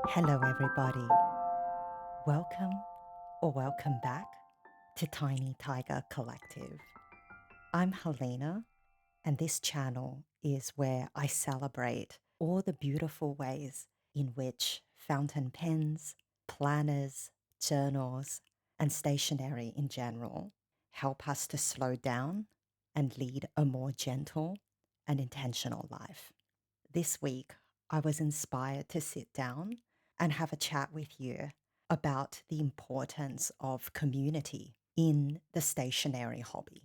Hello, everybody. Welcome or welcome back to Tiny Tiger Collective. I'm Helena, and this channel is where I celebrate all the beautiful ways in which fountain pens, planners, journals, and stationery in general help us to slow down and lead a more gentle and intentional life. This week, I was inspired to sit down and have a chat with you about the importance of community in the stationery hobby.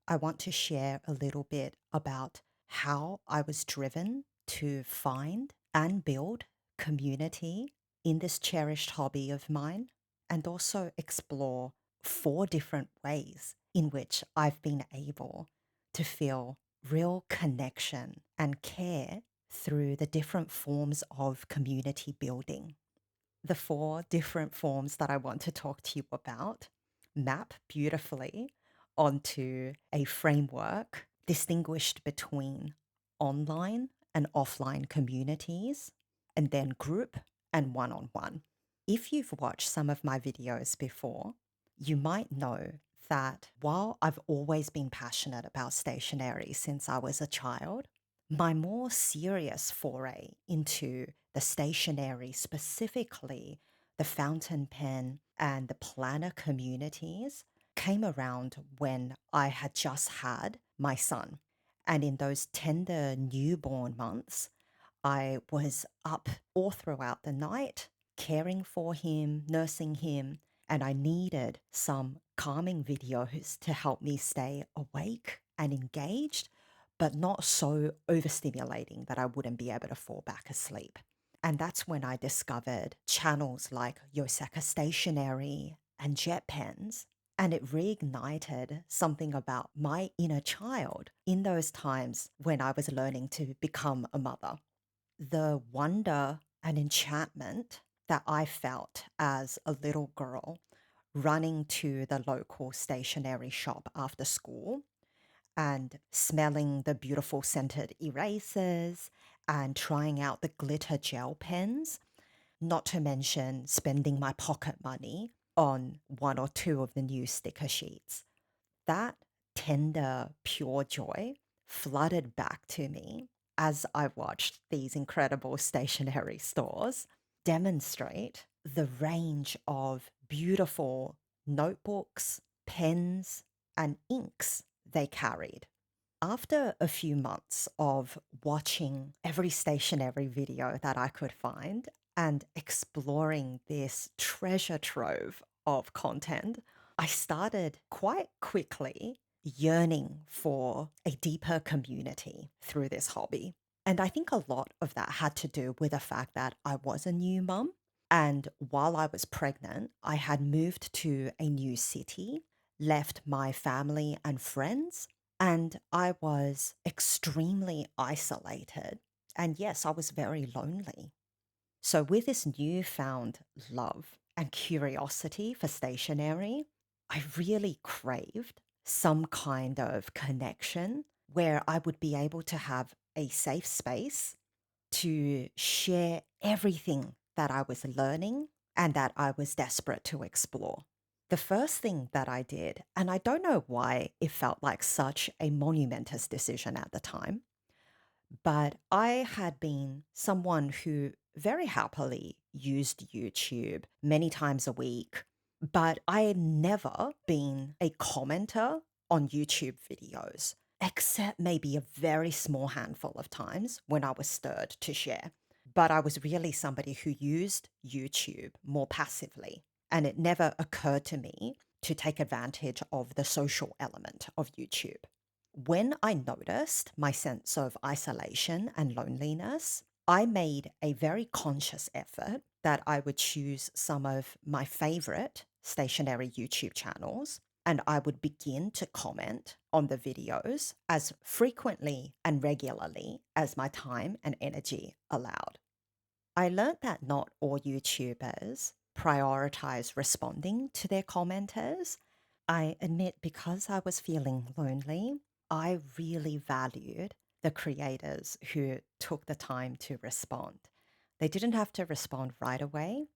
I want to share a little bit about how I was driven to find and build community in this cherished hobby of mine, and also explore 4 different ways in which I've been able to feel real connection and care through the different forms of community building. The 4 different forms that I want to talk to you about map beautifully onto a framework distinguished between online and offline communities, and then group and one on one. If you've watched some of my videos before, you might know that while I've always been passionate about stationery since I was a child, my more serious foray into the stationery, specifically the fountain pen and the planner communities, came around when I had just had my son. And in those tender newborn months, I was up all throughout the night, caring for him, nursing him, and I needed some calming videos to help me stay awake and engaged, but not so overstimulating that I wouldn't be able to fall back asleep. And that's when I discovered channels like Yosaka Stationery and Jet Pens. And it reignited something about my inner child in those times when I was learning to become a mother. The wonder and enchantment that I felt as a little girl running to the local stationery shop after school and smelling the beautiful scented erasers and trying out the glitter gel pens, not to mention spending my pocket money on 1 or 2 of the new sticker sheets. That tender, pure joy flooded back to me as I watched these incredible stationery stores demonstrate the range of beautiful notebooks, pens, and inks they carried. After a few months of watching every stationery video that I could find and exploring this treasure trove of content, I started quite quickly yearning for a deeper community through this hobby. And I think a lot of that had to do with the fact that I was a new mum. And while I was pregnant, I had moved to a new city, left my family and friends, and I was extremely isolated. And yes, I was very lonely. So, with this newfound love and curiosity for stationery, I really craved some kind of connection where I would be able to have a safe space to share everything that I was learning and that I was desperate to explore. The first thing that I did, and I don't know why it felt like such a monumentous decision at the time, but I had been someone who very happily used YouTube many times a week, but I had never been a commenter on YouTube videos, except maybe a very small handful of times when I was stirred to share. But I was really somebody who used YouTube more passively, and it never occurred to me to take advantage of the social element of YouTube. When I noticed my sense of isolation and loneliness, I made a very conscious effort that I would choose some of my favorite stationary YouTube channels and I would begin to comment on the videos as frequently and regularly as my time and energy allowed. I learned that not all YouTubers prioritize responding to their commenters. I admit because I was feeling lonely, I really valued the creators who took the time to respond. They didn't have to respond right away,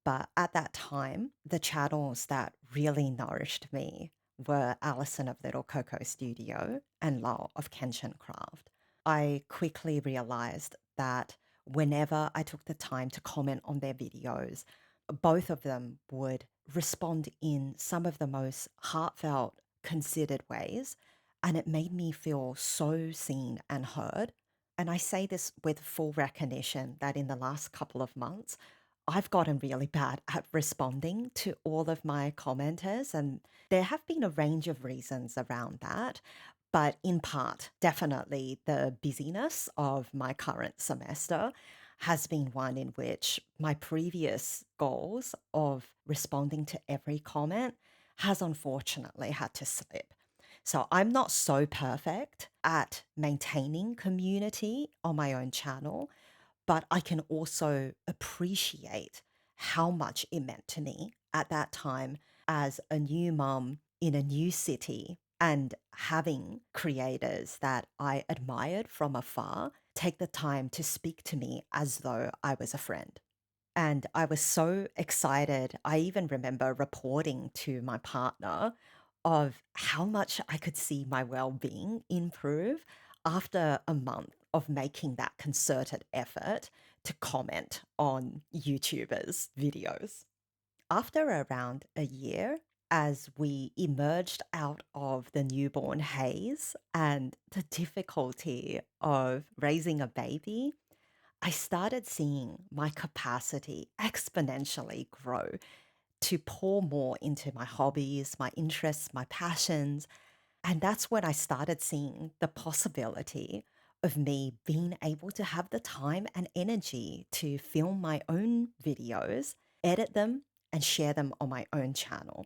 but at that time, the channels that really nourished me were Alison of Little Coco Studio and Lal of Kenshin Craft. I quickly realized that whenever I took the time to comment on their videos, both of them would respond in some of the most heartfelt, considered ways. And it made me feel so seen and heard. And I say this with full recognition that in the last couple of months, I've gotten really bad at responding to all of my commenters, and there have been a range of reasons around that. But in part, definitely the busyness of my current semester has been one in which my previous goals of responding to every comment has unfortunately had to slip. So I'm not so perfect at maintaining community on my own channel, but I can also appreciate how much it meant to me at that time as a new mum in a new city and having creators that I admired from afar take the time to speak to me as though I was a friend. And I was so excited. I even remember reporting to my partner of how much I could see my well being improve after a month of making that concerted effort to comment on YouTubers' videos. After around a year, as we emerged out of the newborn haze and the difficulty of raising a baby, I started seeing my capacity exponentially grow to pour more into my hobbies, my interests, my passions. And that's when I started seeing the possibility of me being able to have the time and energy to film my own videos, edit them, and share them on my own channel.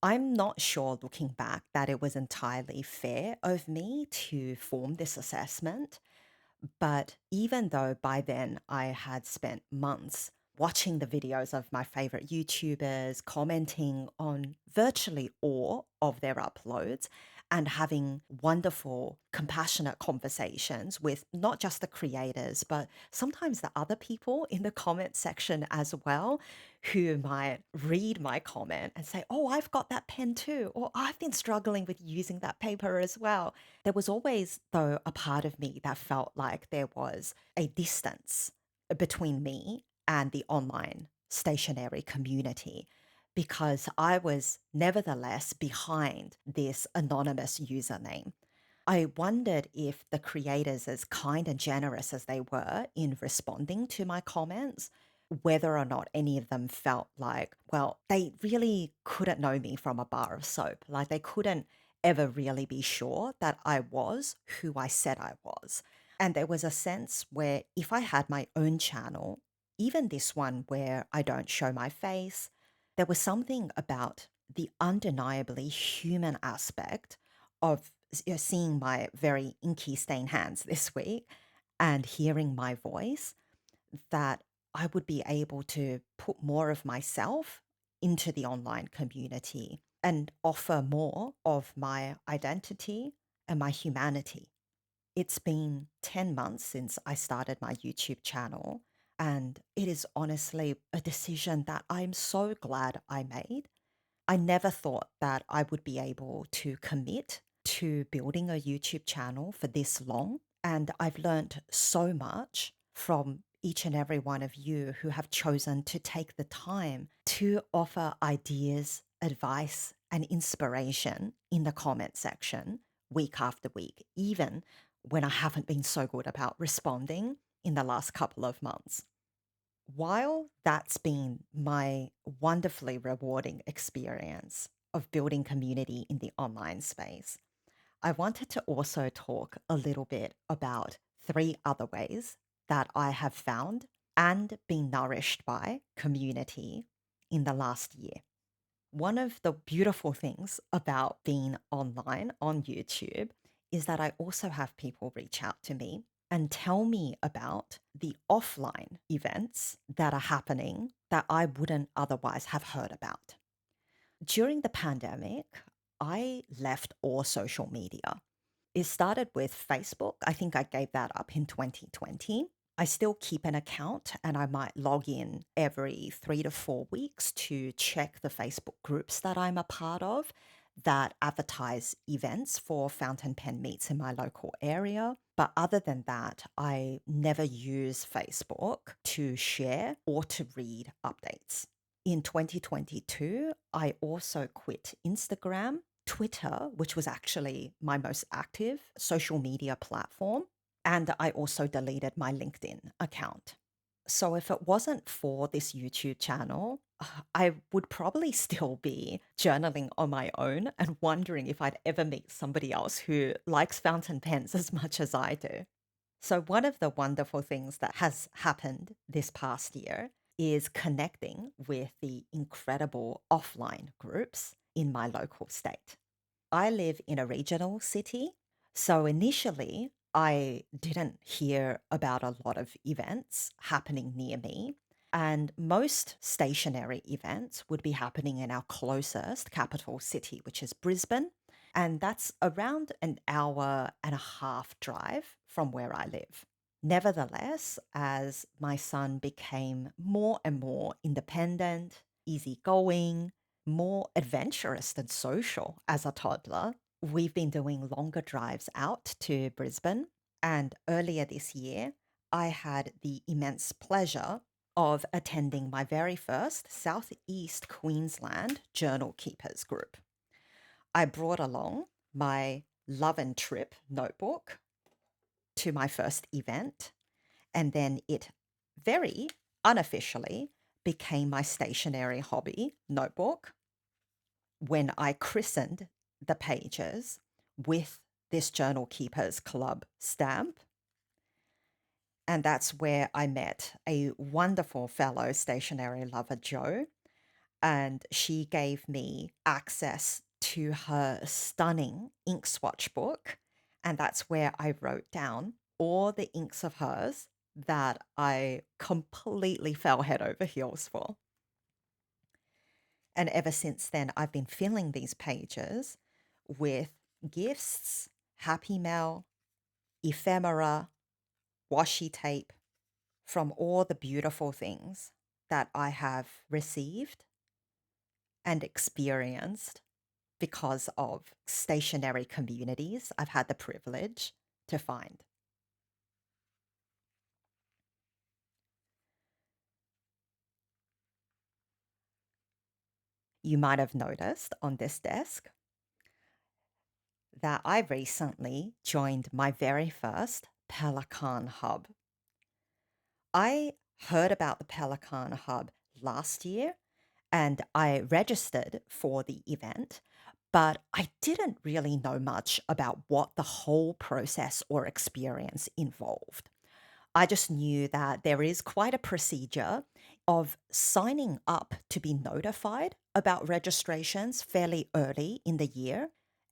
I'm not sure looking back that it was entirely fair of me to form this assessment, but even though by then I had spent months watching the videos of my favorite YouTubers, commenting on virtually all of their uploads, and having wonderful, compassionate conversations with not just the creators, but sometimes the other people in the comment section as well, who might read my comment and say, "Oh, I've got that pen too," or "I've been struggling with using that paper as well." There was always, though, a part of me that felt like there was a distance between me and the online stationery community because I was nevertheless behind this anonymous username. I wondered if the creators, as kind and generous as they were in responding to my comments, whether or not any of them felt like, well, they really couldn't know me from a bar of soap. Like they couldn't ever really be sure that I was who I said I was. And there was a sense where if I had my own channel, even this one where I don't show my face, there was something about the undeniably human aspect of seeing my very inky stained hands this week and hearing my voice that I would be able to put more of myself into the online community and offer more of my identity and my humanity. It's been 10 months since I started my YouTube channel, and it is honestly a decision that I'm so glad I made. I never thought that I would be able to commit to building a YouTube channel for this long. And I've learned so much from each and every one of you who have chosen to take the time to offer ideas, advice, and inspiration in the comment section week after week, even when I haven't been so good about responding in the last couple of months. While that's been my wonderfully rewarding experience of building community in the online space, I wanted to also talk a little bit about three other ways that I have found and been nourished by community in the last year. One of the beautiful things about being online on YouTube is that I also have people reach out to me and tell me about the offline events that are happening that I wouldn't otherwise have heard about. During the pandemic, I left all social media. It started with Facebook. I think I gave that up in 2020. I still keep an account and I might log in every 3 to 4 weeks to check the Facebook groups that I'm a part of that advertise events for fountain pen meets in my local area. But other than that, I never use Facebook to share or to read updates. In 2022, I also quit Instagram, Twitter, which was actually my most active social media platform, and I also deleted my LinkedIn account. So if it wasn't for this YouTube channel, I would probably still be journaling on my own and wondering if I'd ever meet somebody else who likes fountain pens as much as I do. So, one of the wonderful things that has happened this past year is connecting with the incredible offline groups in my local state. I live in a regional city. So initially, I didn't hear about a lot of events happening near me. And most stationery events would be happening in our closest capital city, which is Brisbane. And that's around an hour and a half drive from where I live. Nevertheless, as my son became more and more independent, easygoing, more adventurous than social as a toddler, we've been doing longer drives out to Brisbane. And earlier this year, I had the immense pleasure of attending my very first Southeast Queensland Journal Keepers group. I brought along my Love and Trip notebook to my first event, and then it very unofficially became my stationery hobby notebook when I christened the pages with this Journal Keepers Club stamp. And that's where I met a wonderful fellow stationery lover, Jo. And she gave me access to her stunning ink swatch book. And that's where I wrote down all the inks of hers that I completely fell head over heels for. And ever since then, I've been filling these pages with gifts, happy mail, ephemera, washi tape from all the beautiful things that I have received and experienced because of stationary communities I've had the privilege to find. You might have noticed on this desk that I recently joined my very first Pelican hub. I heard about the Pelican hub last year and I registered for the event, but I didn't really know much about what the whole process or experience involved. I just knew that there is quite a procedure of signing up to be notified about registrations fairly early in the year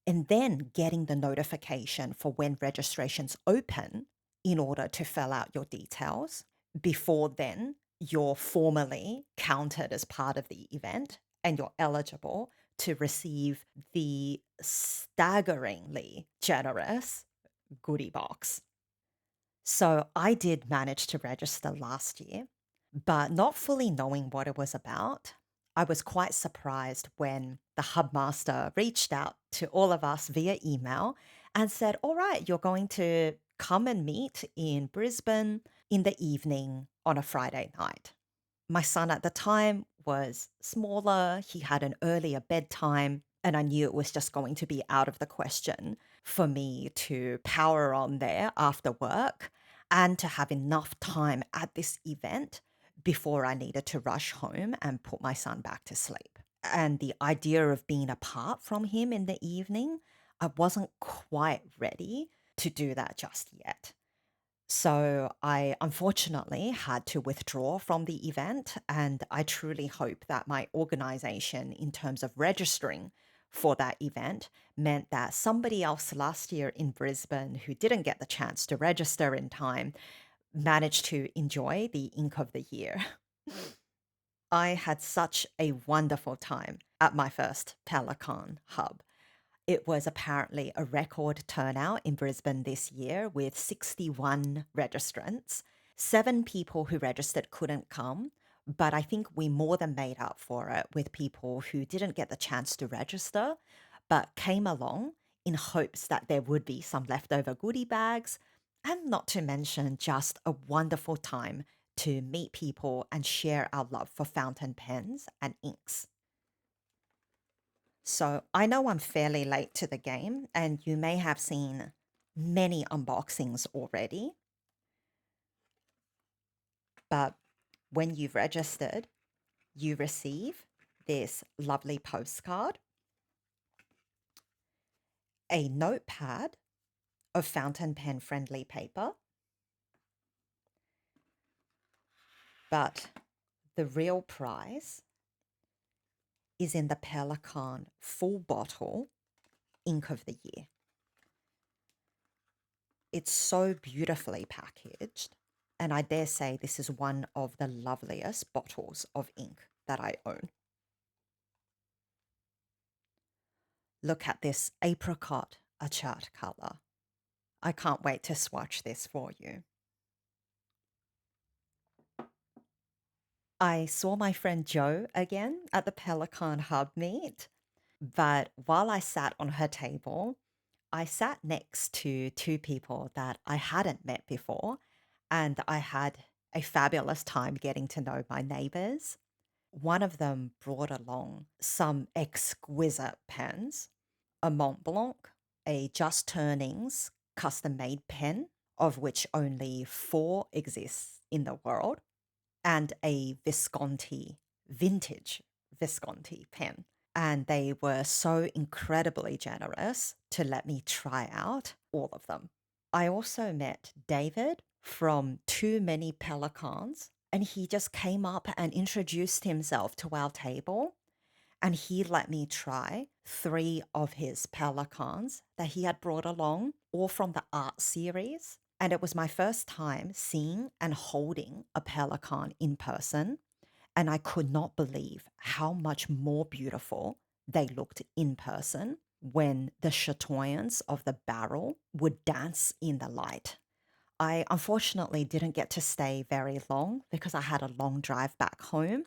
and then getting the notification for when registrations open in order to fill out your details. Before then, you're formally counted as part of the event and you're eligible to receive the staggeringly generous goodie box. So I did manage to register last year, but not fully knowing what it was about. I was quite surprised when the hubmaster reached out to all of us via email and said, "All right, you're going to come and meet in Brisbane in the evening on a Friday night." My son at the time was smaller, he had an earlier bedtime, and I knew it was just going to be out of the question for me to power on there after work and to have enough time at this event before I needed to rush home and put my son back to sleep. And the idea of being apart from him in the evening, I wasn't quite ready to do that just yet. So I unfortunately had to withdraw from the event, and I truly hope that my organization, in terms of registering for that event, meant that somebody else last year in Brisbane who didn't get the chance to register in time managed to enjoy the ink of the year. I had such a wonderful time at my first Pelican hub. It was apparently a record turnout in Brisbane this year with 61 registrants. 7 people who registered couldn't come, but I think we more than made up for it with people who didn't get the chance to register, but came along in hopes that there would be some leftover goodie bags, and not to mention just a wonderful time to meet people and share our love for fountain pens and inks. So I know I'm fairly late to the game, and you may have seen many unboxings already, but when you've registered, you receive this lovely postcard, a notepad of fountain pen friendly paper, but the real prize is in the Pelican full bottle ink of the year. It's so beautifully packaged, and I dare say this is one of the loveliest bottles of ink that I own. Look at this apricot achat color. I can't wait to swatch this for you. I saw my friend Jo again at the Pelican Hub meet, but while I sat on her table, I sat next to two people that I hadn't met before, and I had a fabulous time getting to know my neighbors. One of them brought along some exquisite pens, a Mont Blanc, a Just Turnings custom made pen, of which only four exists in the world, and a Visconti, vintage Visconti pen. And they were so incredibly generous to let me try out all of them. I also met David from Too Many Pelikans, and he just came up and introduced himself to our table. And he let me try three of his pelikans that he had brought along, all from the art series. And it was my first time seeing and holding a pelikan in person. And I could not believe how much more beautiful they looked in person when the chatoyance of the barrel would dance in the light. I unfortunately didn't get to stay very long because I had a long drive back home.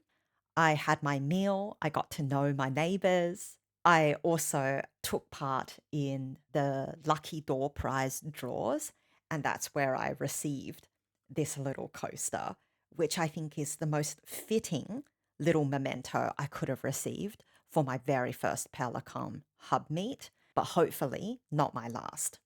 I had my meal, I got to know my neighbors. I also took part in the lucky door prize draws, and that's where I received this little coaster, which I think is the most fitting little memento I could have received for my very first Pelican hub meet, but hopefully not my last.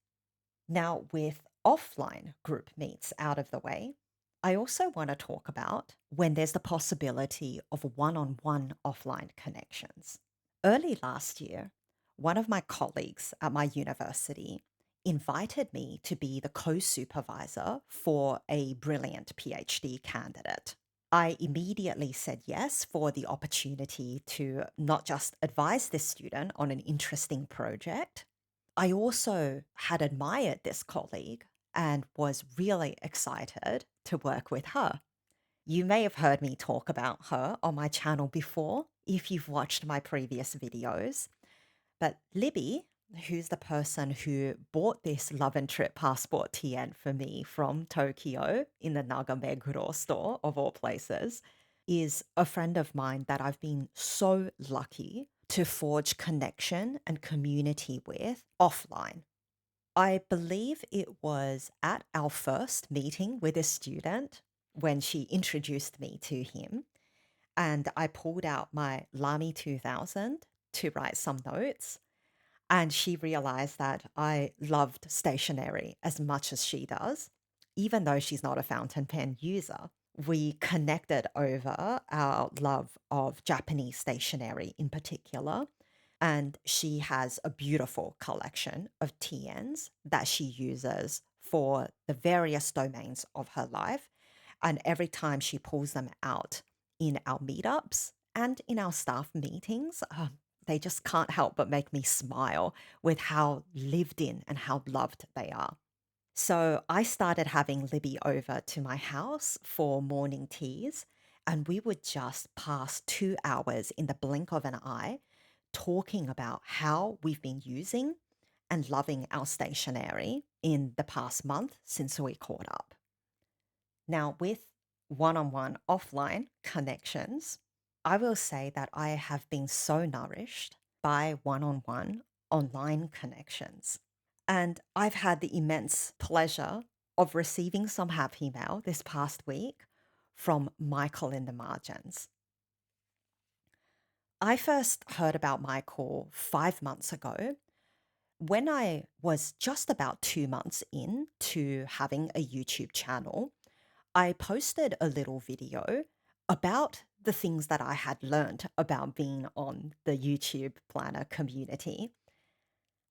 Now, with offline group meets out of the way, I also want to talk about when there's the possibility of one on one offline connections. Early last year, one of my colleagues at my university invited me to be the co supervisor for a brilliant PhD candidate. I immediately said yes for the opportunity to not just advise this student on an interesting project. I also had admired this colleague and was really excited to work with her. You may have heard me talk about her on my channel before if you've watched my previous videos, but Libby, who's the person who bought this Love and Trip Passport TN for me from Tokyo in the Nagameguro store, of all places, is a friend of mine that I've been so lucky to forge connection and community with offline. I believe it was at our first meeting with a student when she introduced me to him, and I pulled out my Lamy 2000 to write some notes. And she realized that I loved stationery as much as she does, even though she's not a fountain pen user. We connected over our love of Japanese stationery in particular. And she has a beautiful collection of TNs that she uses for the various domains of her life. And every time she pulls them out in our meetups and in our staff meetings, they just can't help but make me smile with how lived in and how loved they are. So I started having Libby over to my house for morning teas, and we would just pass 2 hours in the blink of an eye talking about how we've been using and loving our stationery in the past month since we caught up. Now, with one on one offline connections, I will say that I have been so nourished by one on one online connections. And I've had the immense pleasure of receiving some happy mail this past week from Michael in the margins. I first heard about Michael 5 months ago when I was just about 2 months in to having a YouTube channel. I posted a little video about the things that I had learned about being on the YouTube planner community.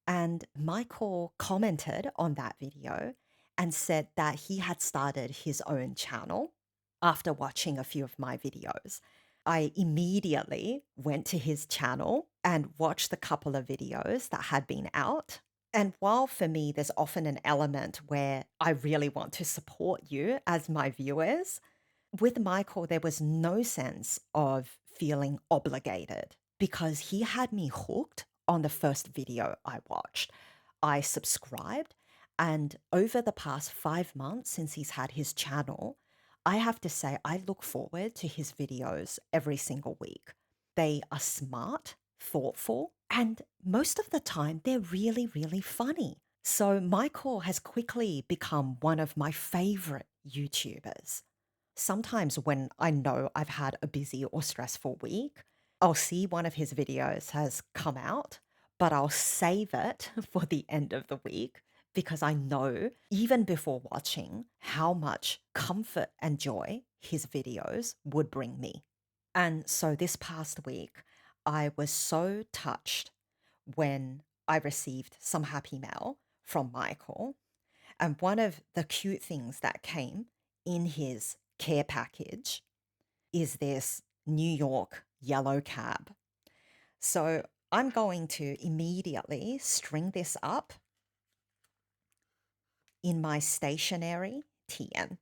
And Michael commented on that video and said that he had started his own channel after watching a few of my videos. I immediately went to his channel and watched a couple of videos that had been out. And while for me, there's often an element where I really want to support you as my viewers, with Michael, there was no sense of feeling obligated because he had me hooked on the first video I watched. I subscribed, and over the past 5 months since he's had his channel, I have to say, I look forward to his videos every single week. They are smart, thoughtful, and most of the time, they're really, really funny. So, Michael has quickly become one of my favorite YouTubers. Sometimes when I know I've had a busy or stressful week, I'll see one of his videos has come out, but I'll save it for the end of the week because I know even before watching how much comfort and joy his videos would bring me. And so this past week, I was so touched when I received some happy mail from Michael, and one of the cute things that came in his care package is this New York yellow cab. So I'm going to immediately string this up in my stationery TN.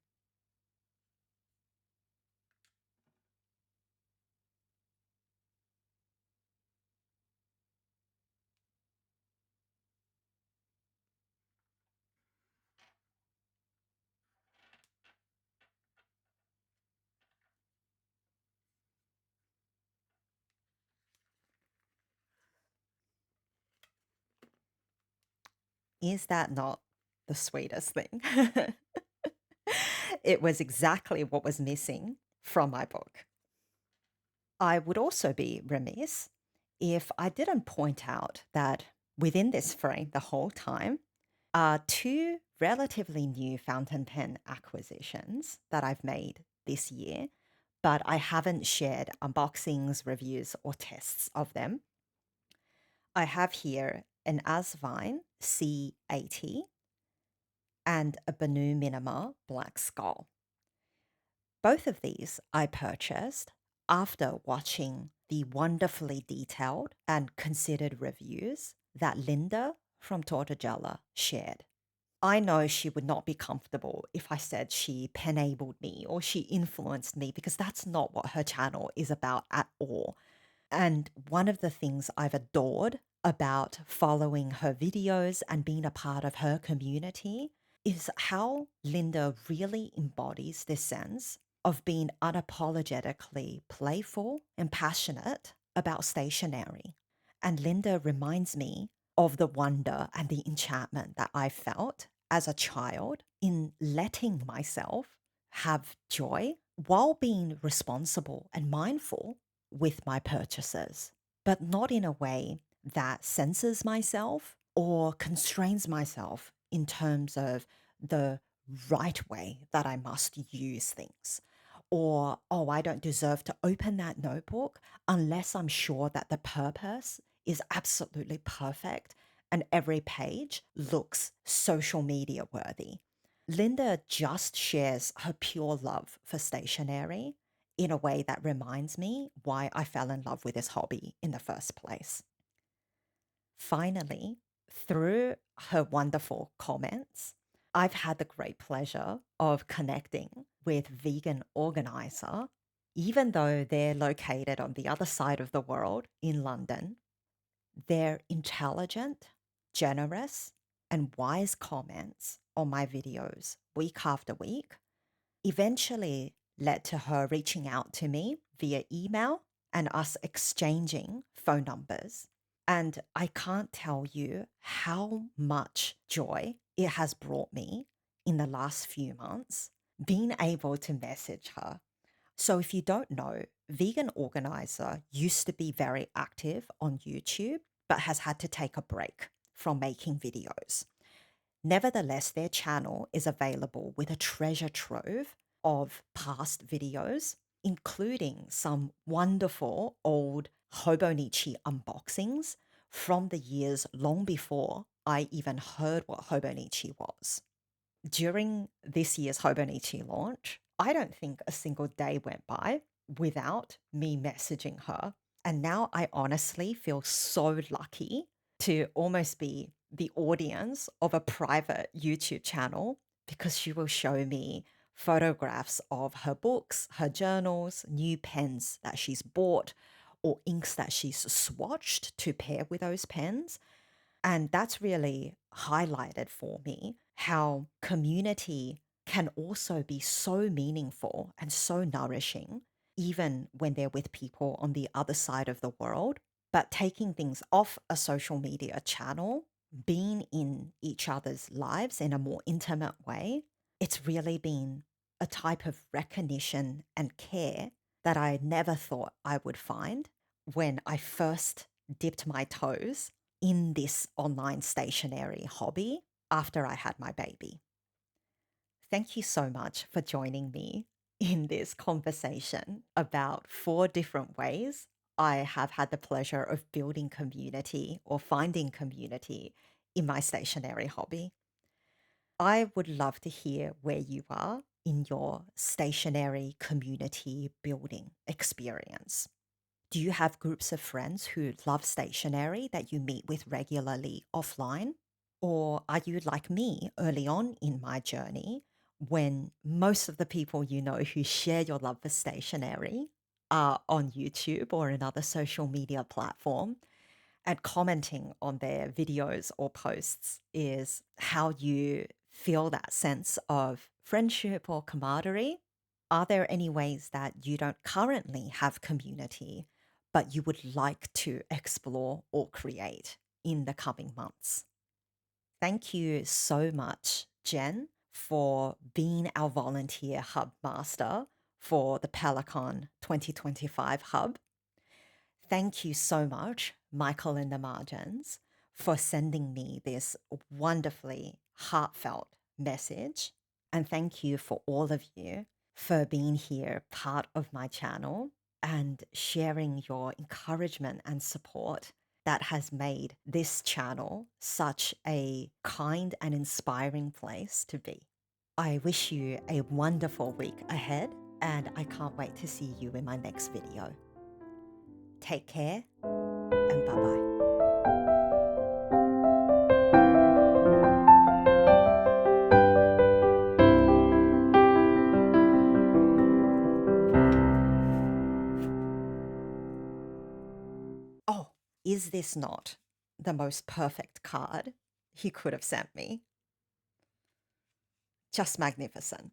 Is that not the sweetest thing? It was exactly what was missing from my book. I would also be remiss if I didn't point out that within this frame the whole time are two relatively new fountain pen acquisitions that I've made this year, but I haven't shared unboxings, reviews, or tests of them. I have here an Asvine C80 and a Banu Minima Black Skull. Both of these I purchased after watching the wonderfully detailed and considered reviews that Linda from Tortogella shared. I know she would not be comfortable if I said she penabled me or she influenced me because that's not what her channel is about at all. And one of the things I've adored about following her videos and being a part of her community is how Linda really embodies this sense of being unapologetically playful and passionate about stationery. And Linda reminds me of the wonder and the enchantment that I felt as a child in letting myself have joy while being responsible and mindful with my purchases, but not in a way that censors myself or constrains myself in terms of the right way that I must use things. Or, oh, I don't deserve to open that notebook unless I'm sure that the purpose is absolutely perfect and every page looks social media worthy. Linda just shares her pure love for stationery in a way that reminds me why I fell in love with this hobby in the first place. Finally, through her wonderful comments, I've had the great pleasure of connecting with Vegan Organizer, even though they're located on the other side of the world in London. Their intelligent, generous, and wise comments on my videos week after week eventually led to her reaching out to me via email and us exchanging phone numbers. And I can't tell you how much joy it has brought me in the last few months being able to message her. So, if you don't know, Vegan Organizer used to be very active on YouTube, but has had to take a break from making videos. Nevertheless, their channel is available with a treasure trove of past videos, including some wonderful old Hobonichi unboxings from the years long before I even heard what Hobonichi was. During this year's Hobonichi launch, I don't think a single day went by without me messaging her. And now I honestly feel so lucky to almost be the audience of a private YouTube channel because she will show me photographs of her books, her journals, new pens that she's bought, or inks that she's swatched to pair with those pens. And that's really highlighted for me how community can also be so meaningful and so nourishing, even when they're with people on the other side of the world. But taking things off a social media channel, being in each other's lives in a more intimate way, it's really been a type of recognition and care that I never thought I would find when I first dipped my toes in this online stationery hobby after I had my baby. Thank you so much for joining me in this conversation about 4 different ways I have had the pleasure of building community or finding community in my stationery hobby. I would love to hear where you are in your stationery community building experience. Do you have groups of friends who love stationery that you meet with regularly offline? Or are you like me early on in my journey when most of the people you know who share your love for stationery are on YouTube or another social media platform, and commenting on their videos or posts is how you feel that sense of friendship or camaraderie? Are there any ways that you don't currently have community, but you would like to explore or create in the coming months? Thank you so much, Jen, for being our volunteer hubmaster for the Pelican 2025 hub. Thank you so much, Michael in the margins, for sending me this wonderfully heartfelt message. And thank you for all of you for being here, part of my channel, and sharing your encouragement and support that has made this channel such a kind and inspiring place to be. I wish you a wonderful week ahead, and I can't wait to see you in my next video. Take care and bye bye. Oh, is this not the most perfect card he could have sent me? Just magnificent.